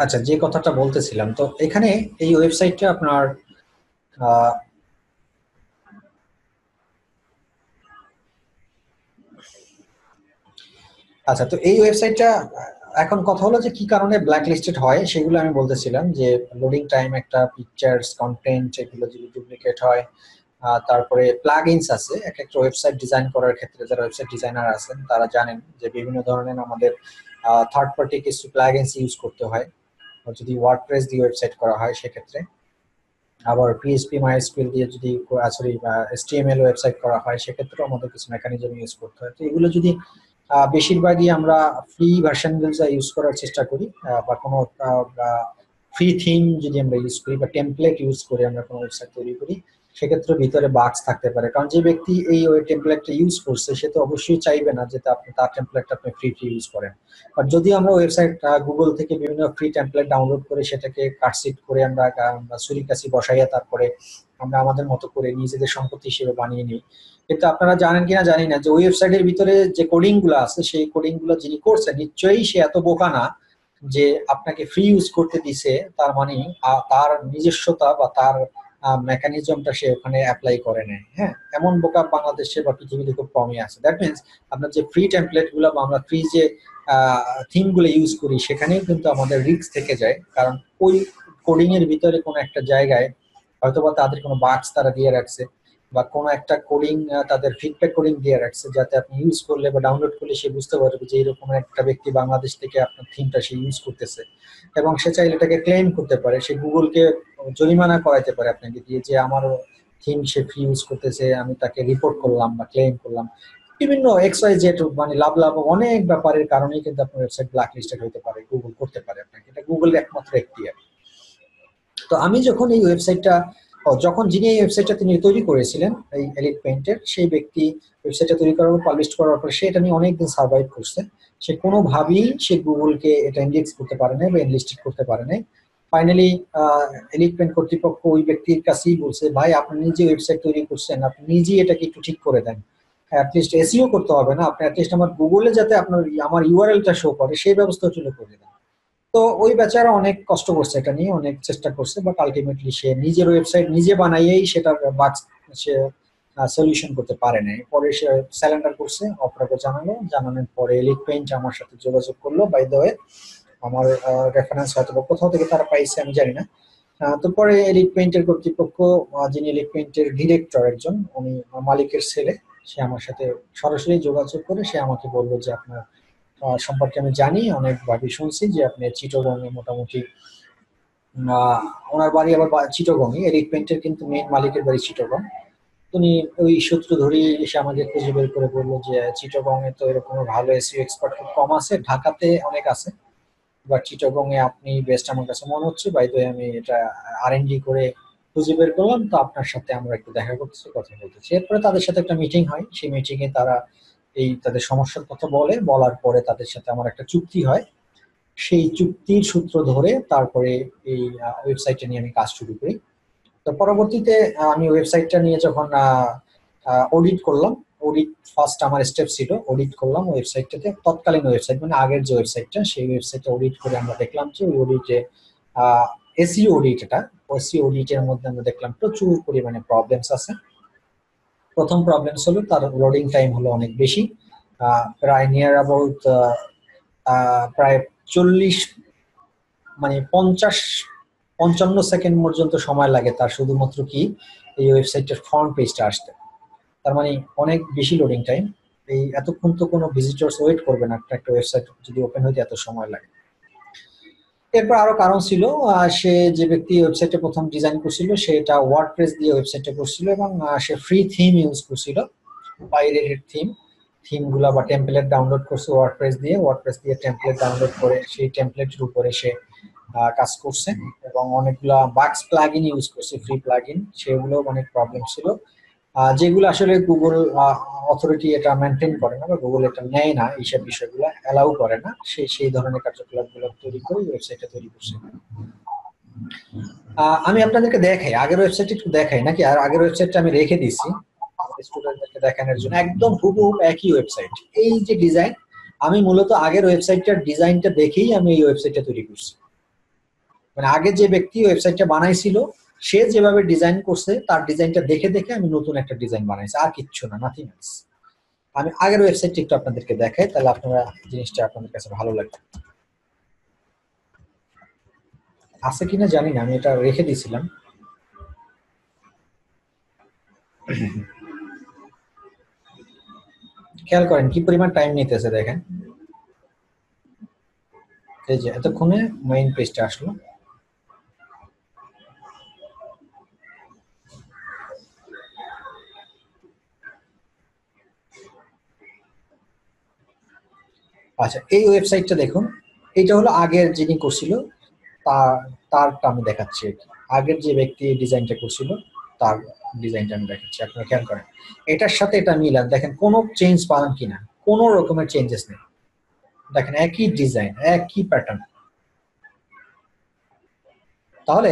আচ্ছা, যে কথাটা বলতেছিলাম, তো এখানে এই ওয়েবসাইটটা আপনার আহ, আচ্ছা, তো এই ওয়েবসাইটটা এখন কথা হলো যে কি কারণে ব্ল্যাক লিস্টেড হয় সেগুলো আমি বলতেছিলাম, যে লোডিং টাইম, একটা পিকচার্স কন্টেন্ট এগুলো যদি ডুপ্লিকেট হয়, তারপরে প্লাগইনস আছে। এক একটা ওয়েবসাইট ডিজাইন করার ক্ষেত্রে যারা ওয়েবসাইট ডিজাইনার আছেন তারা জানেন যে বিভিন্ন ধরনের আমাদের থার্ড পার্টি কিছু প্লাগইনস ইউজ করতে হয় যদি ওয়ার্ডপ্রেস দিয়ে ওয়েবসাইট করা হয় সেক্ষেত্রে। আবার পিএইচপি মাইএসকিউএল দিয়ে যদি, সরি, এইচটিএমএল ওয়েবসাইট করা হয় সেক্ষেত্রেও আমাদের কিছু মেকানিজম ইউজ করতে হয়। তো এগুলো যদি বেশিরভাগই আমরা ফ্রি ভার্সনগুলো ইউজ করার চেষ্টা করি, বা কোনো ফ্রি থিম যদি আমরা ইউজ করি বা টেমপ্লেট ইউজ করে আমরা কোনো ওয়েবসাইট তৈরি করি, সেক্ষেত্রে ভিতরে বাগস থাকতে পারে। কারণ যে ব্যক্তি এই ওই টেমপ্লেটটা ইউজ করছে সে তো অবশ্যই চাইবে না যে আপনি তার টেমপ্লেটটা আপনি ফ্রি ইউজ করেন। বাট যদি আমরা ওয়েবসাইট গুগল থেকে বিভিন্ন ফ্রি টেমপ্লেট ডাউনলোড করে সেটাকে কাটসিট করে আমরা ছুরি কাছি বসাইয়া তারপরে আমরা আমাদের মতো করে নিজেদের সম্পত্তি হিসেবে বানিয়ে নিই। কিন্তু আপনারা জানেন কিনা জানি না যে ওয়েবসাইটের ভিতরে যে কোডিং গুলো আছে সেই কোডিং গুলো যিনি করছেন নিশ্চয়ই সে এত বোকা না যে আপনাকে ফ্রি ইউজ করতে দিছে, তার মানে তার নিজস্বতা বা তার মেকানিজমটা সে ওখানে অ্যাপ্লাই করে নেয়। হ্যাঁ, এমন বোকা বাংলাদেশে বা পৃথিবীতে খুব কমই আছে। দ্যাট মিনস আপনার যে ফ্রি টেমপ্লেট গুলো বা আমরা ফ্রি যে থিম গুলো ইউজ করি সেখানেও কিন্তু আমাদের রিস্ক থেকে যায়। কারণ ওই কোডিং এর ভিতরে কোনো একটা জায়গায় হয়তোবা তাদের কোনো বাগস তারা দিয়ে রাখছে, বা কোনো একটা কোডিং তাদের ফিডব্যাক কোডিং দিয়ে রাখছে, যাতে আপনি ইউজ করলে বা ডাউনলোড করলে সে বুঝতে পারবে যে এরকম একটা ব্যক্তি বাংলাদেশ থেকে আপনার থিমটা সে ইউজ করতেছে। এবং সে চাইলে এটাকে ক্লেম করতে পারে, সে গুগলকে জরিমানা করাইতে পারে আপনাকে দিয়ে যে আমার থিম সে ফ্রি ইউজ করতেছে, আমি তাকে রিপোর্ট করলাম বা ক্লেম করলাম। বিভিন্ন এক্স ওয়াই জেড মানে লাভ লাভ অনেক ব্যাপারের কারণেই কিন্তু আপনার ওয়েবসাইট ব্ল্যাক লিস্টেড হতে পারে, গুগল করতে পারে আপনাকে। এটা গুগলের একমাত্র এখতিয়ার। তো আমি যখন এই ওয়েবসাইটটা, যখন যিনি এই ওয়েবসাইটটা তিনি তৈরি করেছিলেন এই এলিট পেইন্টের, সেই ব্যক্তি ওয়েবসাইটটা তৈরি করার পর পাবলিশ করার পর সে এটা নিয়ে অনেকদিন সার্ভাইভ করছে। সে কোনোভাবেই সে গুগলকে এটা ইন্ডেক্স করতে পারে নাই বা এনলিস্টেড করতে পারে নাই। ফাইনালি এলিট পেইন্ট কর্তৃপক্ষ ওই ব্যক্তির কাছেই বলছে, ভাই আপনি নিজে ওয়েবসাইট তৈরি করছেন, আপনি নিজেই এটাকে একটু ঠিক করে দেন। অ্যাটলিস্ট এসইও করতে হবে না, আপনি অ্যাটলিস্ট আমার গুগলে যাতে আপনার আমার ইউআরএলটা শো করে সেই ব্যবস্থা চলে করে দেন। তো ওই বেচারা অনেক কষ্ট করছে, এটা নিয়ে অনেক চেষ্টা করছে, বাট আলটিমেটলি সে নিজের ওয়েবসাইট নিজে বানাইয়েই সেটার বাগ সে সলিউশন করতে পারে নাই। পরে সে স্যালেন্ডার করছে, অপরাধ জানালো, জানানোর পরে এলিট পেইন্ট আমার সাথে যোগাযোগ করলো। বাই দ্য ওয়ে, আমার রেফারেন্স হয়তো বা কোথাও থেকে তারা পাইছে আমি জানি না। তো পরে এলিট পেইন্টের কর্তৃপক্ষ, যিনি এলিট পেইন্টের ডিরেক্টর একজন, উনি মালিকের ছেলে, সে আমার সাথে সরাসরি যোগাযোগ করে সে আমাকে বললো যে আপনার সম্পর্কে আমি জানি, অনেকভাবে শুনছি যে আপনি চিটগং এ মোটামুটি, ওনার বাড়ি আবার চিটগংই, এরিক পেন্টের কিন্তু মেইন মালিকের বাড়ি চিটগং। উনি ওই সূত্র ধরেই এসে আমাদের খুঁজে বের করে বললো যে চিটগং এ তো এরকম ভালো এসইও এক্সপার্ট খুব কম আছে, ঢাকাতে অনেক আছে, বাট চিটগং এ আপনি বেস্ট আমার কাছে মনে হচ্ছে। বাই দ্য ওয়ে, আমি এটা আরএনডি করে খুঁজে বের করলাম, তো আপনার সাথে আমরা একটু দেখা করতেছি, কথা বলতেছি। এরপরে তাদের সাথে একটা মিটিং হয়, সেই মিটিং এ তারা এই তাদের সমস্যার কথা বলে, বলার পরে তাদের সাথে আমার একটা চুক্তি হয়। সেই চুক্তির সূত্র ধরে তারপরে এই ওয়েবসাইটটা নিয়ে আমি কাজ শুরু করি। তো পরবর্তীতে আমি ওয়েবসাইটটা নিয়ে যখন অডিট করলাম, অডিট ফার্স্ট আমার স্টেপ ছিল, অডিট করলাম ওয়েবসাইটটাতে, তৎকালীন ওয়েবসাইট মানে আগের যে ওয়েবসাইটটা, সেই ওয়েবসাইটটা অডিট করে আমরা দেখলাম যে ওই অডিটে এসইও অডিট, এটা এসইও অডিটের মধ্যে আমরা দেখলাম প্রচুর পরিমাণে প্রবলেমস আছে। প্রথম প্রবলেমস হলো তার লোডিং টাইম হলো অনেক বেশি, প্রায় নিয়ার অ্যাবাউট প্রায় 40, মানে 50-55 সেকেন্ড পর্যন্ত সময় লাগে তার শুধুমাত্র কি এই ওয়েবসাইটের ফ্রন্ট পেজটা আসতে। তার মানে অনেক বেশি লোডিং টাইম। এই এতক্ষণ তো কোনো ভিজিটর্স ওয়েট করবে না, একটা ওয়েবসাইট যদি ওপেন হইতে এত সময় লাগে। এরপর আরো কারণ ছিল, সে যে ব্যক্তি ওয়েবসাইটে প্রথম ডিজাইন করছিল সেটা ওয়ার্ডপ্রেস দিয়ে ওয়েবসাইটটা করছিল, এবং সে ফ্রি থিম ইউজ করছিল, পাইরেটেড থিম। থিম গুলা বা টেমপ্লেট ডাউনলোড করছে ওয়ার্ডপ্রেস দিয়ে টেমপ্লেট ডাউনলোড করে সেই টেমপ্লেটের উপরে সে কাজ করছে, এবং অনেকগুলা বাক্স প্লাগইন ইউজ করছে, ফ্রি প্লাগইন, সেগুলো অনেক প্রবলেম ছিল, যেগুলো আসলে গুগল অথরিটি এটা মেনটেন করে না বা গুগল এটা নেয় না, এইসব বিষয়গুলো অ্যালাউ করে না। সেই ধরনের কার্যকলাপ গুলো তৈরি করে ওয়েবসাইটটা তৈরি করছে। আমি আপনাদেরকে দেখাই, আগের ওয়েবসাইট একটু দেখাই নাকি, আর আগের ওয়েবসাইটটা আমি রেখে দিছি স্টুডেন্টদেরকে দেখানোর জন্য, একদম হুবহু একই ওয়েবসাইট, এই যে ডিজাইন। আমি মূলত আগের ওয়েবসাইটটার ডিজাইনটা দেখেই আমি এই ওয়েবসাইটটা তৈরি করছি। মানে আগে যে ব্যক্তি ওয়েবসাইটটা বানাইছিল সে যেভাবে ডিজাইন করছে তার ডিজাইনটা দেখে দেখে আমি নতুন একটা ডিজাইন বানাইছি, আর কিচ্ছু না, নাথিং এলস। আমি আগের ওয়েবসাইটটা একটু আপনাদেরকে দেখাই, তাহলে আপনারা জিনিসটা আপনাদের কাছে ভালো লাগবে। আছে কিনা জানি না, আমি এটা রেখে দিয়েছিলাম। খেয়াল করেন কি পরিমাণ টাইম নিতেছে দেখেন। এই যে এতক্ষণে মেইন পেজটা আসলো। আচ্ছা, এই ওয়েবসাইটটা দেখুন, এটা হলো আগের যিনি করছিল তার তারটা আমি দেখাচ্ছি আর কি। আগের যে ব্যক্তি ডিজাইনটা করছিল তার ডিজাইনটা আমি দেখাচ্ছি, আপনারা খেয়াল করেন এটার সাথে এটা মিলান, দেখেন কোনো চেঞ্জ পান কিনা, কোনো রকমের চেঞ্জেস নেই। দেখেন একই ডিজাইন, একই প্যাটার্ন। তাহলে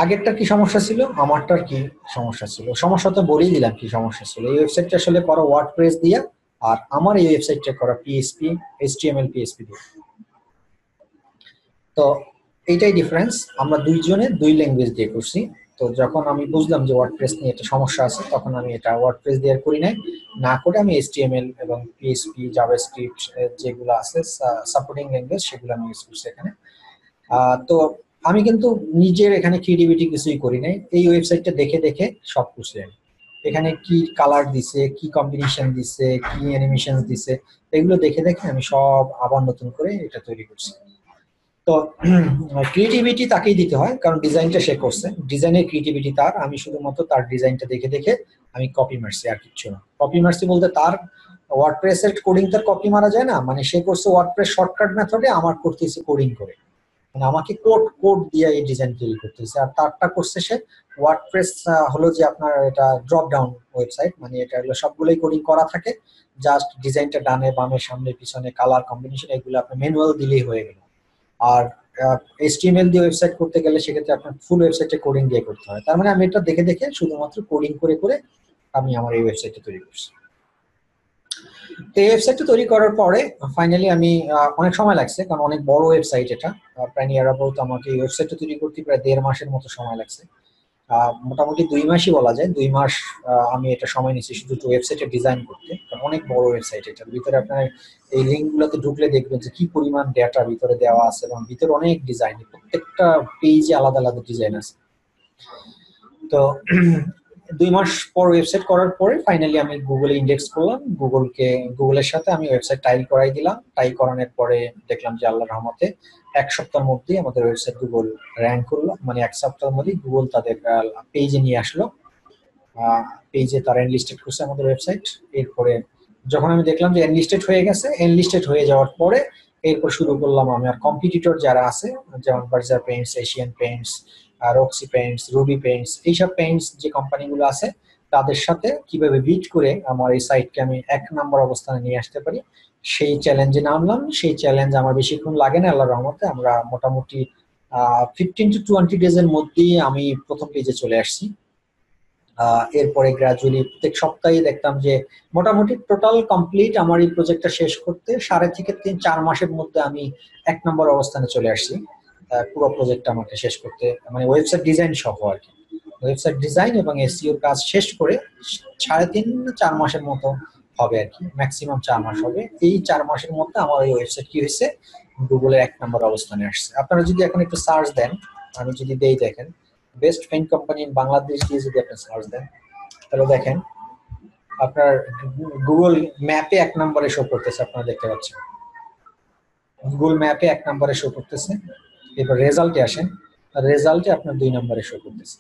আগেরটার কি সমস্যা ছিল, আমারটার কি সমস্যা ছিল? সমস্যা তো বলেই দিলাম কি সমস্যা ছিল। এই ওয়েবসাইটটা আসলে করা ওয়ার্ডপ্রেস দিয়ে, আর আমার এই ওয়েবসাইটটা করা পিএইচপি এইচটিএমএল পিএইচপি দিয়ে। তো এইটাই ডিফারেন্স, আমরা দুইজনে দুই ল্যাঙ্গুয়েজ দিয়ে করছি। তো যখন আমি বুঝলাম যে ওয়ার্ডপ্রেস নিয়ে একটা সমস্যা আছে, তখন আমি এটা ওয়ার্ডপ্রেস দিয়ে করি নাই, না করে আমি এইচটিএমএল এবং পিএইচপি জাভাস্ক্রিপ্ট যেগুলো আছে সাপোর্টিং ল্যাঙ্গুয়েজ সেগুলো আমি ইউজ করছি এখানে। তো আমি কিন্তু নিজের এখানে ক্রিয়েটিভিটি কিছুই করি নাই, এই ওয়েবসাইটটা দেখে দেখে সব করছি আমি। এখানে কি কালার দিছে, কি কম্বিনেশন দিছে, কি অ্যানিমেশন দিছে, এগুলো দেখে দেখে আমি সব আবার নতুন করে এটা তৈরি করছি। তো ক্রিয়েটিভিটি তাকেই দিতে হয়, কারণ ডিজাইনটা সে করছে, ডিজাইনের ক্রিয়েটিভিটি তার, আমি শুধুমাত্র তার ডিজাইনটা দেখে দেখে আমি কপি মারছি, আর কিছু না। কপি মারছি বলতে তার ওয়ার্ডপ্রেসের কোডিং তার কপি মারা যায় না, মানে সে করছে ওয়ার্ডপ্রেস শর্টকাট মেথডে, আমার করতেছে কোডিং করে, মানে আমাকে কোড কোড দিয়ে এই ডিজাইন তৈরি করতেছে। আর তারটা করছে সে ওয়ার্ডপ্রেস হলো যে আপনার এটা ড্রপ ডাউন ওয়েবসাইট, মানে এটা হলো সবগুলোই কোডিং করা থাকে, জাস্ট ডিজাইনটা ডানে বামে সামনে পিছনে কালার কম্বিনেশন এগুলো আপনি ম্যানুয়াল দিলেই হয়ে গেল। আর এইচটিএমএল দিয়ে ওয়েবসাইট করতে গেলে সেক্ষেত্রে আপনার ফুল ওয়েবসাইটে কোডিং দিয়ে করতে হয়। তার মানে আমি এটা দেখে দেখে শুধুমাত্র কোডিং করে করে আমি আমার এই ওয়েবসাইটটা তৈরি করছি। তো এই ওয়েবসাইটটা তৈরি করার পরে ফাইনালি আমি অনেক সময় লাগছে, কারণ অনেক বড় ওয়েবসাইট এটা, প্রায় নিয়ার অ্যাবাউট আমাকে এই ওয়েবসাইটটা তৈরি করতে প্রায় 1.5 মাসের মতো সময় লাগছে। মোটামুটি 2 মাসই বলা যায়, 2 মাস আমি এটা সময় নিচ্ছি শুধু ওয়েবসাইটে ডিজাইন করতে, কারণ অনেক বড় ওয়েবসাইট। এটার ভিতরে আপনার এই লিঙ্ক গুলোতে ঢুকলে দেখবেন যে কি পরিমাণ ডেটা ভিতরে দেওয়া আছে, এবং ভিতরে অনেক ডিজাইন, প্রত্যেকটা পেজে আলাদা আলাদা ডিজাইন আছে। তো 2 মাস পর ওয়েবসাইট করার পরে ফাইনালি আমি গুগলে ইন্ডেক্স করলাম, গুগলের সাথে আমি ওয়েবসাইট টাইল করাই দিলাম। টাইল করানোর পরে দেখলাম যে আল্লাহর রহমতে 1 সপ্তাহের মধ্যেই আমাদের ওয়েবসাইট গুগল র্যাঙ্ক করলো, মানে 1 সপ্তাহের মধ্যেই গুগল তাদের পেজে নিয়ে আসলো, পেজে তারা এনলিস্টেড করছে আমাদের ওয়েবসাইট। এরপরে যখন আমি দেখলাম যে এনলিস্টেড হয়ে গেছে, এনলিস্টেড হয়ে যাওয়ার পরে এরপর শুরু করলাম আমি আর কম্পিটিটর যারা আছে, যেমন Berger Paints, Asian Paints, Roxie Paints, Ruby Paints, এইসব পেইন্টস যে কোম্পানিগুলো আছে তাদের সাথে কিভাবে বিট করে আমার এই সাইটকে আমি 1 নম্বর অবস্থানে নিয়ে আসতে পারি, সেই চ্যালেঞ্জে নামলাম। সেই চ্যালেঞ্জ আমার বেশিক্ষণ লাগে না আল্লাহর রহমতে, আমরা মোটামুটি 15 to 20 ডেজের মধ্যেই আমি প্রথম পেজে চলে আসছি। এরপরে গ্রাজুয়ালি প্রত্যেক সপ্তাহে দেখতাম যে মোটামুটি টোটাল কমপ্লিট আমার এই প্রজেক্টটা শেষ করতে 3.5 থেকে 4 মাসের মধ্যে আমি 1 নম্বর অবস্থানে চলে আসছি। পুরো প্রজেক্ট আমাকে শেষ করতে, মানে ওয়েবসাইট ডিজাইন সহ আর কি, ওয়েবসাইট ডিজাইন এবং এসইওর কাজ শেষ করে 3.5 4 মাসের মতো হবে আর কি, ম্যাক্সিমাম 4 মাস হবে। এই 4 মাসের মধ্যে আমার এই ওয়েবসাইট কি হয়েছে, গুগলের 1 নম্বর অবস্থানে আসছে। আপনারা যদি এখন একটু সার্চ দেন, আমি যদি দেই দেখেন best paint company in Bangladesh দিয়ে যদি আপনি সার্চ দেন, তাহলে দেখেন আপনার গুগল ম্যাপে 1 নম্বরে শো করতেছে, আপনারা দেখতে পাচ্ছেন গুগল ম্যাপে 1 নম্বরে শো করতেছে। এরপর রেজাল্টে আসেন, রেজাল্টে আপনার 2 নম্বরে শো করতেছে।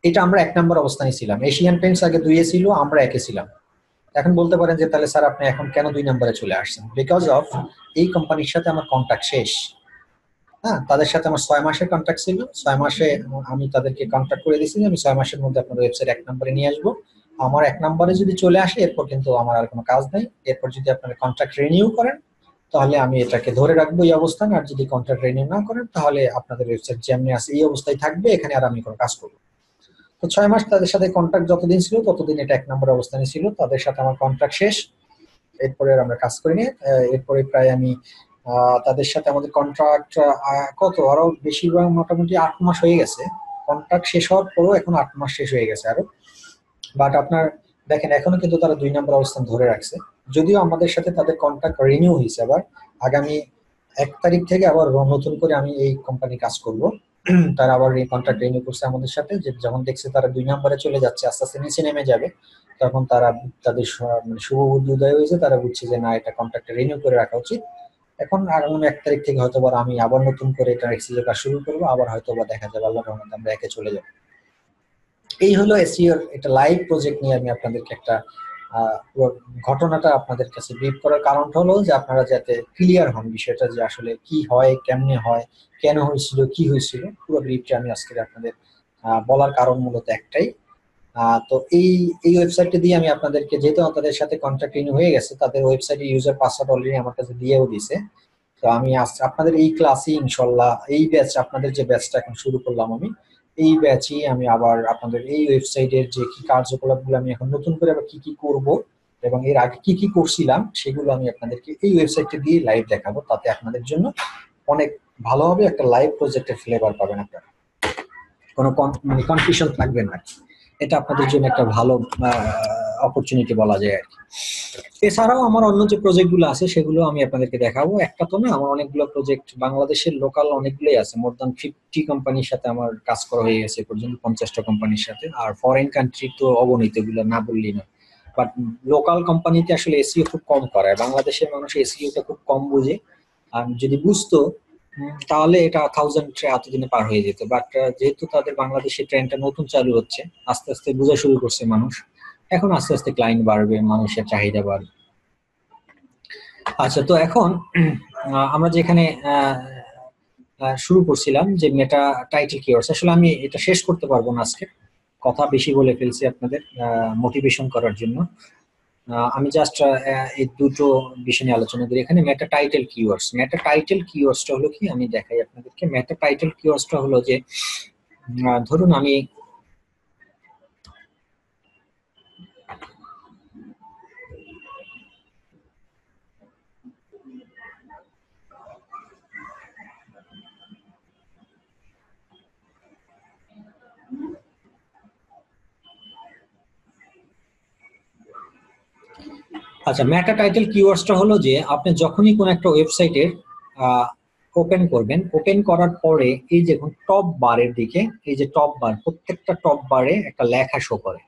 এটা আমরা 1 নম্বর অবস্থানে ছিলাম, এশিয়ান পেইন্টস আগে 2-এ ছিল, আমরা 1-এ ছিলাম। এখন বলতে পারেন যে তাহলে স্যার আপনি এখন কেন 2 নম্বরে চলে আসছেন? বিকজ অফ এই কোম্পানির সাথে আমার কন্ট্যাক্ট শেষ। হ্যাঁ, তাদের সাথে আমার 6 মাসের কন্ট্রাক্ট ছিল। 6 মাসে আমি তাদেরকে কন্ট্রাক্ট করে দিয়েছি যে আমি 6 মাসের মধ্যে আপনার ওয়েবসাইট 1 নম্বরে নিয়ে আসবো। আমার 1 নম্বরে যদি চলে আসে এরপর কিন্তু আমার আর কোনো কাজ নেই। এরপর যদি আপনারা কন্ট্রাক্ট রিনিউ করেন তাহলে আমি এটাকে ধরে রাখবো এই অবস্থান, আর যদি কন্ট্রাক্ট রিনিউ না করেন তাহলে আপনাদের ওয়েবসাইট যেমনি আছে এই অবস্থায় থাকবে, এখানে আর আমি কোনো কাজ করবো। তো 6 মাস তাদের সাথে কন্ট্রাক্ট যতদিন ছিল ততদিন এটা 1 নম্বর অবস্থানে ছিল। তাদের সাথে আমার কন্ট্রাক্ট শেষ, এরপরে আর আমরা কাজ করিনি। এরপরে প্রায় আমি তাদের সাথে আমাদের কন্ট্রাক্ট কত আরো বেশিরভাগ মোটামুটি 8 মাস হয়ে গেছে। কন্ট্রাক্ট শেষ হওয়ার পরও এখন 8 মাস শেষ হয়ে গেছে আরো। বাট আপনার দেখেন এখনো কিন্তু তারা 2 নম্বর অবস্থান ধরে রাখছে, যদিও আমাদের সাথে তাদের কন্ট্রাক্ট রিনিউ হয়েছে। আবার আগামী 1 তারিখ থেকে আবার নতুন করে আমি এই কোম্পানি কাজ করব। তারা আবার এই কন্ট্রাক্ট রিনিউ করছে আমাদের সাথে, যে যখন দেখছে তারা 2 নম্বরে চলে যাচ্ছে, আস্তে আস্তে নিচে নেমে যাবে, তখন তারা তাদের মানে শুভ বুদ্ধি উদয় হয়েছে, তারা বুঝছে যে না, এটা কন্ট্রাক্ট রিনিউ করে রাখা উচিত। এখন আগামী 1 তারিখ থেকে হয়তো আমি আবার নতুন করে এটা এক্সিজে কাজ শুরু করবো, আবার হয়তো দেখা যাবে আল্লাহর রহমতে আমরা একে চলে যাবো। এই হলো এসইওর একটা লাইভ প্রজেক্ট নিয়ে আমি আপনাদেরকে একটা পুরো ঘটনাটা আপনাদের কাছে ব্রিফ করার কারণটা হলো যে আপনারা যাতে ক্লিয়ার হন বিষয়টা, যে আসলে কি হয়, কেমনে হয়, কেন হয়েছিল, কি হয়েছিল, পুরো ব্রিফটা আমি আজকে আপনাদের বলার কারণ মূলত একটাই। তো এই এই ওয়েবসাইটটা দিয়ে আমি আপনাদেরকে, যেহেতু তাদের সাথে কন্ট্যাক্ট রিনিউ হয়ে গেছে, তাদের ওয়েবসাইটে ইউজার পাসওয়ার্ড অলরেডি আমার কাছে দিয়েও দিছে। তো আমি আপনাদের এই ক্লাসে ইনশাল্লাহ এই ব্যাচ, আপনাদের যে ব্যাচটা এখন শুরু করলাম আমি, এই ব্যাচই আমি আবার আপনাদের এই ওয়েবসাইটের যে কি কার্যকলাপগুলো আমি এখন নতুন করে আবার কি কি করব এবং এর আগে কি কি করছিলাম সেগুলো আমি আপনাদেরকে এই ওয়েবসাইটে দিয়ে লাইভ দেখাবো। তাতে আপনাদের জন্য অনেক ভালোভাবে একটা লাইভ প্রজেক্টের ফ্লেভার পাবেন আপনারা, কোনো মানে কনফিউশন থাকবে না। এটা আপনাদের জন্য একটা ভালো অপরচুনিটি বলা যায় আর কি। এছাড়াও আমার অন্য যে প্রজেক্ট গুলো আছে সেগুলো আমি আপনাদেরকে দেখাবো। একটা তো না, আমার অনেকগুলো প্রজেক্ট বাংলাদেশের লোকাল অনেকগুলোই আছে। মোর দ্যান 50 কোম্পানির সাথে আমার কাজ করা হয়ে গেছে পর্যন্ত, 50টা কোম্পানির সাথে। আর ফরেন কান্ট্রি তো অগণিত, এগুলো না বললেই না। বাট লোকাল কোম্পানিতে আসলে এসইও খুব কম করায়, বাংলাদেশের মানুষ এসইওটা খুব কম বুঝে। আর যদি বুঝতো তাহলে এটা 1000 এতদিনে পার হয়ে যেত। বাট যেহেতু তাদের বাংলাদেশের ট্রেনটা নতুন চালু হচ্ছে, আস্তে আস্তে বোঝা শুরু করছে মানুষ, এখন আস্তে আস্তে ক্লায়েন্ট বাড়বে, মানুষের চাহিদা বাড়বে। আচ্ছা, তো এখন আমরা যেখানে শুরু করছিলাম যে মেটা টাইটেল কিওয়ার্ডস, আসলে আমি এটা শেষ করতে পারবো না আজকে, কথা বেশি বলে ফেলছি আপনাদের মোটিভেশন করার জন্য। আমি জাস্ট এই দুটো বিষয় নিয়ে আলোচনা করি এখানে। মেটা টাইটেল কিওয়ার্ডস, মেটা টাইটেল কিওয়ার্ডসটা হলো কি, আমি দেখাই আপনাদেরকে। মেটা টাইটেল কিওয়ার্ডসটা হলো যে, ধরুন আমি আচ্ছা, মেটা টাইটেল কিওয়ার্ডসটা হলো যে আপনি যখনই কোন একটা ওয়েবসাইটের ওপেন করবেন, ওপেন করার পরে এই যে টপ বারের দিকে, এই যে টপ বার, প্রত্যেকটা টপ বারে একটা লেখা শো করে।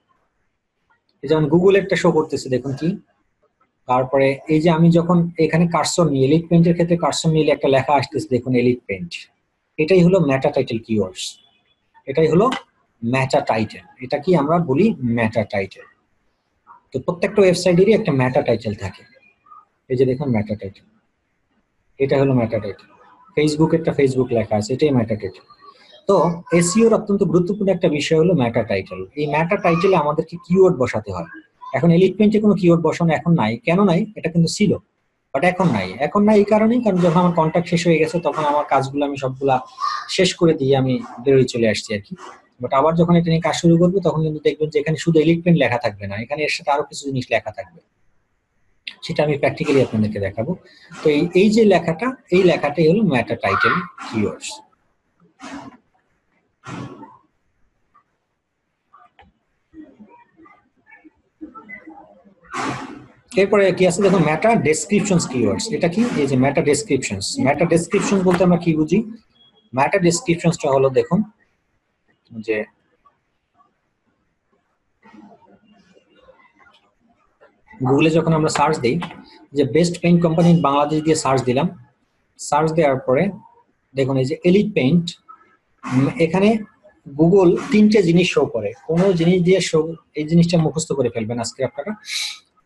যেমন গুগল একটা শো করতেছে, দেখুন কি। তারপরে এই যে আমি যখন এখানে কার্সর নিয়ে, এলিট পেইন্টের ক্ষেত্রে কার্সর নিয়ে একটা লেখা আসতেছে, দেখুন এলিট পেইন্ট। এটাই হলো মেটা টাইটেল কিওয়ার্ডস, এটাই হলো মেটা টাইটেল। এটা কি আমরা বলি মেটা টাইটেল। তো প্রত্যেকটা ওয়েবসাইটেরই একটা মেটা টাইটেল থাকে। এই যে দেখুন মেটা টাইটেল, এটা হলো মেটা টাইটেল। ফেসবুকেরটা ফেসবুক লেখা আছে, এটাই মেটা টাইটেল। তো এসইওর অত্যন্ত গুরুত্বপূর্ণ একটা বিষয় হলো মেটা টাইটেল। এই মেটা টাইটেলে আমাদেরকে কিওয়ার্ড বসাতে হয়। এখন এলিট পেইন্টে কোনো কিওয়ার্ড বসানো এখন নাই, কেন নাই? এটা কিন্তু ছিল, বাট এখন নাই। এখন নাই এই কারণেই, কারণ যখন আমার কন্ট্রাক্ট শেষ হয়ে গেছে তখন আমার কাজগুলো আমি সবগুলা শেষ করে দিয়ে আমি বেরোয় চলে আসছি আর কি। বাট আবার যখন এটা নিয়ে কাজ শুরু করবো তখন কিন্তু দেখবেন যে এখানে শুধু এলিট পেইন্ট লেখা থাকবে না, এখানে এর সাথে আরো কিছু জিনিস লেখা থাকবে, সেটা আমি প্র্যাকটিক্যালি আপনাদেরকে দেখাবো। তো এই যে লেখাটা, এই লেখাটাই হলো মেটা টাইটেল কিওয়ার্ডস। এরপরে কি আছে দেখুন, মেটা ডেসক্রিপশনস কিওয়ার্ডস। এটা কি? এই যে মেটা ডেসক্রিপশনস। মেটা ডেসক্রিপশন বলতে আমরা কি বুঝি? মেটা ডেসক্রিপশনসটা হলো, দেখুন যে গুগলে যখন আমরা সার্চ দিই, যে best paint company in Bangladesh দিয়ে সার্চ দিলাম, সার্চ দেওয়ার পরে দেখুন এই যে এলিট পেইন্ট, এখানে গুগল 3টে জিনিস শো করে। কোন জিনিস দিয়ে শো, এই জিনিসটা মুখস্থ করে ফেলবেন আজকে আপনারা।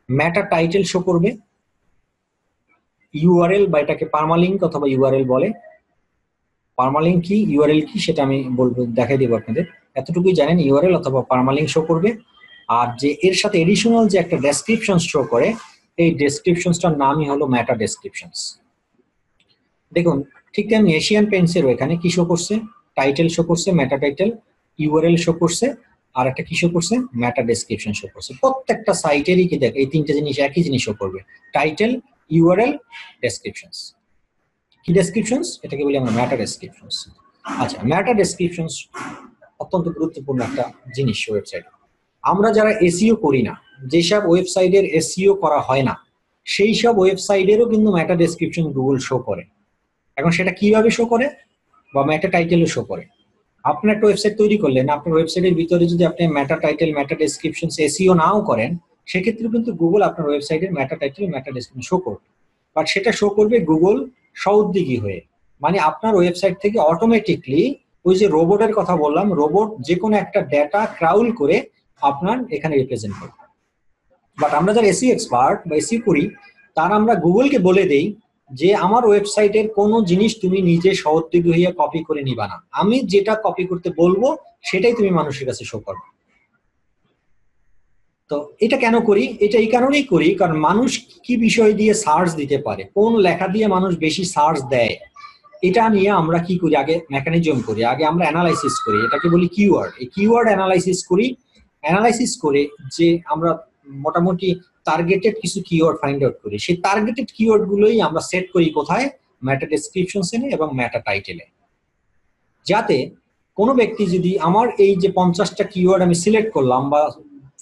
মেটা টাইটেল শো করবে, ইউআরএল বা এটাকে পারমালিঙ্ক অথবা ইউআরএল বলে। পারমালিঙ্ক কি, ইউআরএল কি সেটা আমি বলবো, দেখাই দেবো আপনাদের। এতটুকুই জানেন, ইউআরএল অথবা পারমালিঙ্ক শো করবে। আর যে এর সাথে এডিশনাল যে একটা ডেসক্রিপশন শো করে, এই ডেসক্রিপশনসটার নামই হলো মেটা ডেসক্রিপশনস। দেখুন ঠিক তেমনি এশিয়ান পেইন্টসেরও এখানে কি শো করছে, টাইটেল শো করছে, মেটা টাইটেল, ইউআরএল শো করছে, আর একটা কি শো করছে, মেটা ডেসক্রিপশন শো করছে। প্রত্যেকটা সাইটেরই কি দেখ এই 3টে জিনিস একই জিনিস শো করবে, টাইটেল, ইউআরএল, ডেসক্রিপশনস। কি ডেসক্রিপশনস, এটাকে বলি আমরা ম্যাটা ডেসক্রিপশনস। আচ্ছা, ম্যাটা ডেসক্রিপশনস অত্যন্ত গুরুত্বপূর্ণ একটা জিনিস ওয়েবসাইটে। আমরা যারা এসইও করি না, যেসব ওয়েবসাইটের এসইও করা হয় না, সেই সব ওয়েবসাইটেরও কিন্তু ম্যাটা ডেসক্রিপশন গুগল শো করে। এখন সেটা কিভাবে শো করে, বা ম্যাটা টাইটেলও শো করে। আপনার একটা ওয়েবসাইট তৈরি করলেন, আপনার ওয়েবসাইটের ভিতরে যদি আপনি meta title, meta description SEO নাও করেন, সেক্ষেত্রে কিন্তু গুগল আপনার ওয়েবসাইটের meta title, meta description show করবে। বাট সেটা শো করবে গুগল সউদ্দিগী হয়ে, মানে আপনার ওয়েবসাইট থেকে অটোমেটিকলি ওই যে রোবটের কথা বললাম, রোবট যে কোনো একটা ডেটা ক্রাউল করে আপনার এখানে রিপ্রেজেন্ট করবে। বাট আমরা যারা এসইও এক্সপার্ট বা এসইও করি, তার আমরা গুগলকে বলে দেই যে আমার ওয়েবসাইটের কোনো জিনিস তুমি নিজে সহযোগী হইয়া কপি করে নিবা না, আমি যেটা কপি করতে বলবো সেটাই তুমি মানুষের কাছে শো করবে। তো এটা কেন করি, এটা এই কারণেই করি কারণ মানুষ কি বিষয় দিয়ে সার্চ দিতে পারে, কোন লেখা দিয়ে মানুষ বেশি সার্চ দেয়, এটা নিয়ে আমরা কি করি, আগে মেকানিজম করি, আগে আমরা অ্যানালাইসিস করি, এটাকে বলি কিওয়ার্ড। এই কিওয়ার্ড অ্যানালাইসিস করি, অ্যানালাইসিস করে যে আমরা মোটামুটি টার্গেটেড কিছু কিওয়ার্ড ফাইন্ড আউট করি, সেই টার্গেটেড কিওয়ার্ড গুলোই আমরা সেট করি কোথায়, ম্যাটা ডেসক্রিপশনসে এবং ম্যাটা টাইটেলে। যাতে কোনো ব্যক্তি যদি আমার এই যে 50টা কিওয়ার্ড আমি সিলেক্ট করলাম বা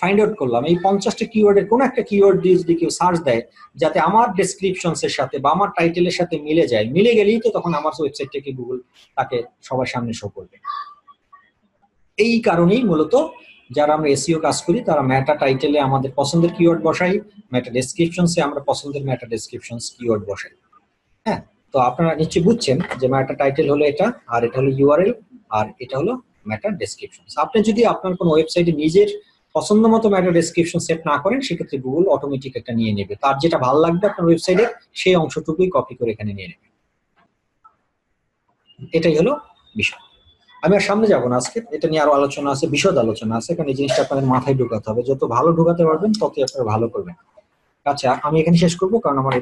ফাইন্ড আউট করলাম, এই 50টা কিওয়ার্ডের কোনো একটা কিওয়ার্ড দিয়ে যদি কেউ সার্চ দেয়, যাতে আমার ডেসক্রিপশনসের সাথে বা আমার টাইটেলের সাথে মিলে যায়, মিলে গেলেই তো তখন আমার ওয়েবসাইটটাকে গুগল তাকে সবার সামনে শো করবে। এই কারণেই মূলত যারা আমরা এসইও কাজ করি তারা ম্যাটা টাইটেলে আমাদের পছন্দের কিওয়ার্ড বসাই, ম্যাটা ডেসক্রিপশনসে আমরা পছন্দের ম্যাটা ডেসক্রিপশনস কিওয়ার্ড বসাই। হ্যাঁ, তো আপনারা নিশ্চয়ই বুঝছেন যে ম্যাটা টাইটেল হলো এটা, আর এটা হলো ইউআরএল, আর এটা হলো ম্যাটা ডেসক্রিপশন। আপনি যদি আপনার কোনো ওয়েবসাইটে নিজের পছন্দ মতো ম্যাটা ডেসক্রিপশন সেট না করেন, সেক্ষেত্রে গুগল অটোমেটিক একটা নিয়ে নেবে, তার যেটা ভালো লাগবে আপনার ওয়েবসাইটে সেই অংশটুকুই কপি করে এখানে নিয়ে নেবে। এটাই হলো বিষয়। আমি আর সামনে যাবো না, আজকে এটা নিয়ে আরো আলোচনা আছে, বিশদ আলোচনা আছে, কারণ এই জিনিসটা আপনাদের মাথায় ঢোকাতে হবে, যত ভালো ঢোকাতে পারবেন ততই আপনারা ভালো করবেন। আচ্ছা, আমি এখানে শেষ করবো কারণ আমার